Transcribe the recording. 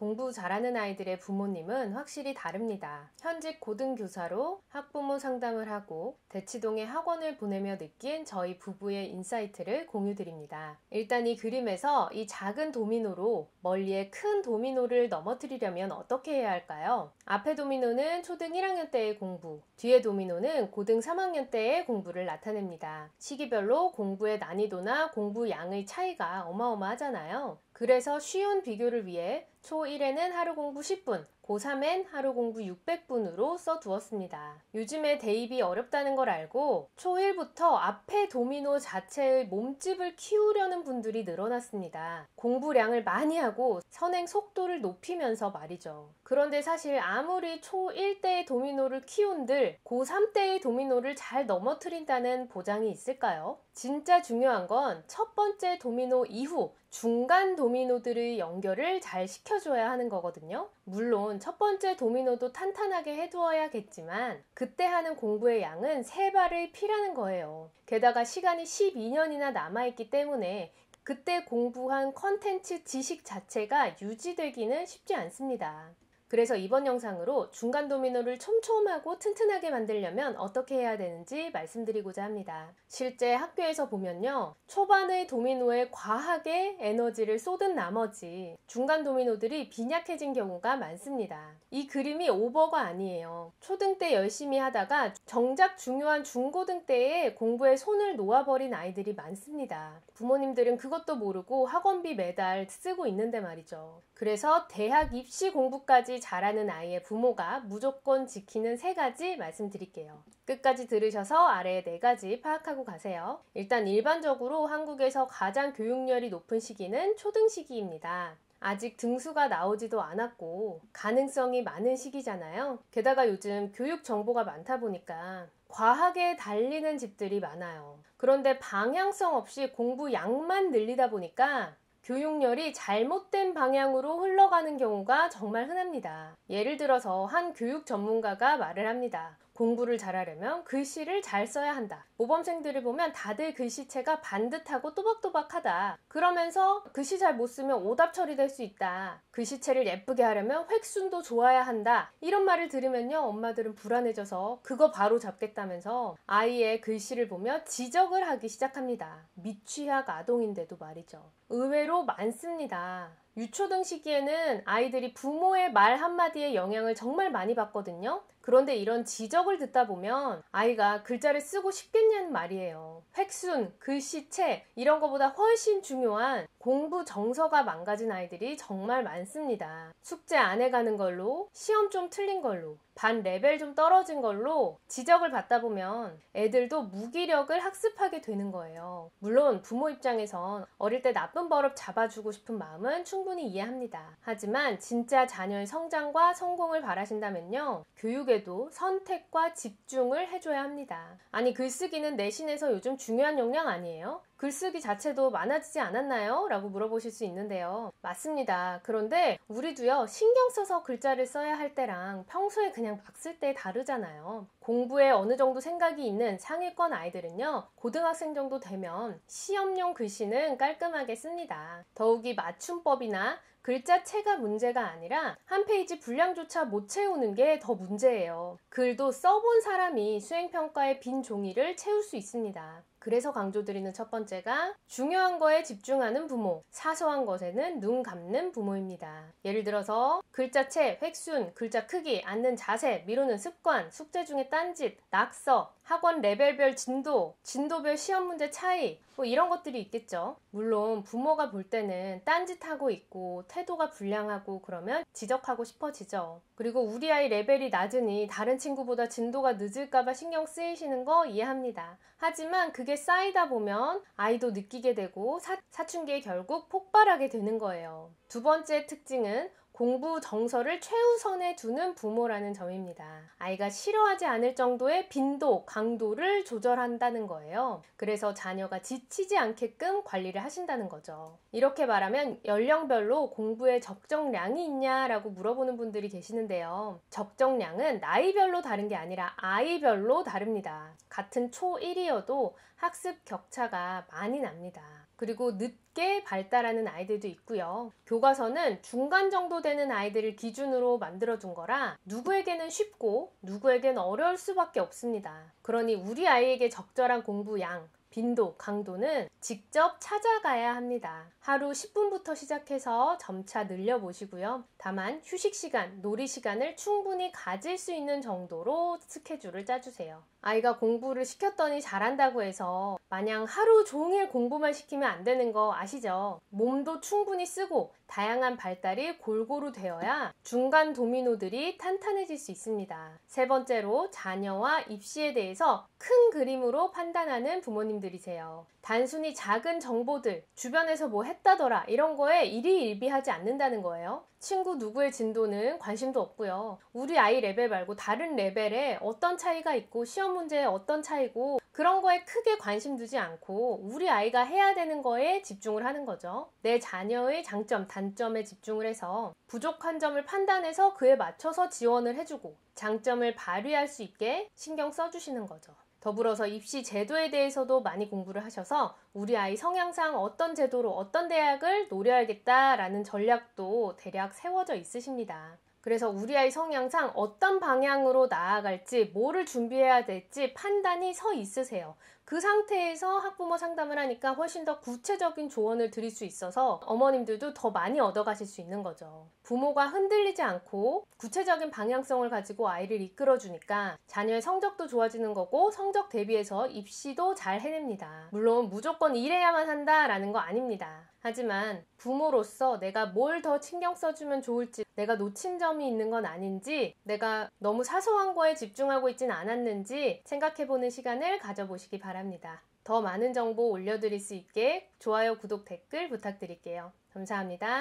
공부 잘하는 아이들의 부모님은 확실히 다릅니다. 현직 고등교사로 학부모 상담을 하고 대치동에 학원을 보내며 느낀 저희 부부의 인사이트를 공유드립니다. 일단 이 그림에서 이 작은 도미노로 멀리의 큰 도미노를 넘어뜨리려면 어떻게 해야 할까요? 앞에 도미노는 초등 1학년 때의 공부, 뒤에 도미노는 고등 3학년 때의 공부를 나타냅니다. 시기별로 공부의 난이도나 공부 양의 차이가 어마어마하잖아요. 그래서 쉬운 비교를 위해 초1에는 하루 공부 10분, 고3엔 하루 공부 600분으로 써두었습니다. 요즘에 대입이 어렵다는 걸 알고 초1부터 앞에 도미노 자체의 몸집을 키우려는 분들이 늘어났습니다. 공부량을 많이 하고 선행 속도를 높이면서 말이죠. 그런데 사실 아무리 초1 때의 도미노를 키운들 고3 때의 도미노를 잘 넘어뜨린다는 보장이 있을까요? 진짜 중요한 건 첫 번째 도미노 이후 중간 도미노들의 연결을 잘 시켜줘야 하는 거거든요. 물론 첫 번째 도미노도 탄탄하게 해두어야겠지만 그때 하는 공부의 양은 3발의 피라는 거예요. 게다가 시간이 12년이나 남아있기 때문에 그때 공부한 컨텐츠 지식 자체가 유지되기는 쉽지 않습니다. 그래서 이번 영상으로 중간 도미노를 촘촘하고 튼튼하게 만들려면 어떻게 해야 되는지 말씀드리고자 합니다. 실제 학교에서 보면요, 초반의 도미노에 과하게 에너지를 쏟은 나머지 중간 도미노들이 빈약해진 경우가 많습니다. 이 그림이 오버가 아니에요. 초등 때 열심히 하다가 정작 중요한 중고등 때에 공부에 손을 놓아버린 아이들이 많습니다. 부모님들은 그것도 모르고 학원비 매달 쓰고 있는데 말이죠. 그래서 대학 입시 공부까지 잘하는 아이의 부모가 무조건 지키는 3가지 말씀드릴게요. 끝까지 들으셔서 아래에 4가지 파악하고 가세요. 일단 일반적으로 한국에서 가장 교육열이 높은 시기는 초등 시기입니다. 아직 등수가 나오지도 않았고 가능성이 많은 시기잖아요. 게다가 요즘 교육 정보가 많다 보니까 과하게 달리는 집들이 많아요. 그런데 방향성 없이 공부 양만 늘리다 보니까 교육열이 잘못된 방향으로 흘러가는 경우가 정말 흔합니다. 예를 들어서 한 교육 전문가가 말을 합니다. 공부를 잘하려면 글씨를 잘 써야 한다. 모범생들을 보면 다들 글씨체가 반듯하고 또박또박하다. 그러면서 글씨 잘 못 쓰면 오답 처리될 수 있다. 글씨체를 예쁘게 하려면 획순도 좋아야 한다. 이런 말을 들으면요, 엄마들은 불안해져서 그거 바로 잡겠다면서 아이의 글씨를 보며 지적을 하기 시작합니다. 미취학 아동인데도 말이죠. 의외로 많습니다. 유초등 시기에는 아이들이 부모의 말 한마디의 영향을 정말 많이 받거든요. 그런데 이런 지적을 듣다 보면 아이가 글자를 쓰고 싶겠냐는 말이에요. 획순, 글씨체 이런 거보다 훨씬 중요한 공부 정서가 망가진 아이들이 정말 많습니다. 숙제 안 해가는 걸로, 시험 좀 틀린 걸로, 반 레벨 좀 떨어진 걸로 지적을 받다 보면 애들도 무기력을 학습하게 되는 거예요. 물론 부모 입장에선 어릴 때 나쁜 버릇 잡아주고 싶은 마음은 충분히 이해합니다. 하지만 진짜 자녀의 성장과 성공을 바라신다면요, 교육에도 선택과 집중을 해줘야 합니다. 아니, 글쓰기는 내신에서 요즘 중요한 역량 아니에요? 글쓰기 자체도 많아지지 않았나요? 라고 물어보실 수 있는데요. 맞습니다. 그런데 우리도요, 신경 써서 글자를 써야 할 때랑 평소에 그냥 막 쓸 때 다르잖아요. 공부에 어느 정도 생각이 있는 상위권 아이들은요, 고등학생 정도 되면 시험용 글씨는 깔끔하게 씁니다. 더욱이 맞춤법이나 글자체가 문제가 아니라 한 페이지 분량조차 못 채우는 게 더 문제예요. 글도 써본 사람이 수행평가의 빈 종이를 채울 수 있습니다. 그래서 강조드리는 첫 번째가 중요한 거에 집중하는 부모, 사소한 것에는 눈 감는 부모입니다. 예를 들어서 글자체, 획순, 글자 크기, 앉는 자세, 미루는 습관, 숙제 중에 딴짓, 낙서, 학원 레벨별 진도, 진도별 시험 문제 차이, 이런 것들이 있겠죠. 물론 부모가 볼 때는 딴짓하고 있고 태도가 불량하고 그러면 지적하고 싶어지죠. 그리고 우리 아이 레벨이 낮으니 다른 친구보다 진도가 늦을까봐 신경 쓰이시는 거 이해합니다. 하지만 그게 쌓이다 보면 아이도 느끼게 되고 사춘기에 결국 폭발하게 되는 거예요. 두 번째 특징은 공부 정서를 최우선에 두는 부모라는 점입니다. 아이가 싫어하지 않을 정도의 빈도, 강도를 조절한다는 거예요. 그래서 자녀가 지치지 않게끔 관리를 하신다는 거죠. 이렇게 말하면 연령별로 공부에 적정량이 있냐라고 물어보는 분들이 계시는데요. 적정량은 나이별로 다른 게 아니라 아이별로 다릅니다. 같은 초1이어도 학습 격차가 많이 납니다. 그리고 늦게 발달하는 아이들도 있고요. 교과서는 중간 정도 되는 아이들을 기준으로 만들어둔 거라 누구에게는 쉽고 누구에게는 어려울 수밖에 없습니다. 그러니 우리 아이에게 적절한 공부 양, 빈도, 강도는 직접 찾아가야 합니다. 하루 10분부터 시작해서 점차 늘려보시고요. 다만 휴식 시간, 놀이 시간을 충분히 가질 수 있는 정도로 스케줄을 짜주세요. 아이가 공부를 시켰더니 잘한다고 해서 마냥 하루 종일 공부만 시키면 안 되는 거 아시죠? 몸도 충분히 쓰고 다양한 발달이 골고루 되어야 중간 도미노들이 탄탄해질 수 있습니다. 세 번째로 자녀와 입시에 대해서 큰 그림으로 판단하는 부모님들이세요. 단순히 작은 정보들, 주변에서 뭐 했다더라 이런 거에 일희일비하지 않는다는 거예요. 친구 누구의 진도는 관심도 없고요. 우리 아이 레벨 말고 다른 레벨에 어떤 차이가 있고 시험 문제에 어떤 차이고 그런 거에 크게 관심 두지 않고 우리 아이가 해야 되는 거에 집중을 하는 거죠. 내 자녀의 장점, 단점에 집중을 해서 부족한 점을 판단해서 그에 맞춰서 지원을 해주고 장점을 발휘할 수 있게 신경 써주시는 거죠. 더불어서 입시 제도에 대해서도 많이 공부를 하셔서 우리 아이 성향상 어떤 제도로 어떤 대학을 노려야겠다라는 전략도 대략 세워져 있으십니다. 그래서 우리 아이 성향상 어떤 방향으로 나아갈지 뭐를 준비해야 될지 판단이 서 있으세요. 그 상태에서 학부모 상담을 하니까 훨씬 더 구체적인 조언을 드릴 수 있어서 어머님들도 더 많이 얻어가실 수 있는 거죠. 부모가 흔들리지 않고 구체적인 방향성을 가지고 아이를 이끌어주니까 자녀의 성적도 좋아지는 거고 성적 대비해서 입시도 잘 해냅니다. 물론 무조건 이래야만 한다라는 거 아닙니다. 하지만 부모로서 내가 뭘 더 신경 써주면 좋을지, 내가 놓친 점이 있는 건 아닌지, 내가 너무 사소한 거에 집중하고 있진 않았는지 생각해보는 시간을 가져보시기 바랍니다. 더 많은 정보 올려드릴 수 있게 좋아요, 구독, 댓글 부탁드릴게요. 감사합니다.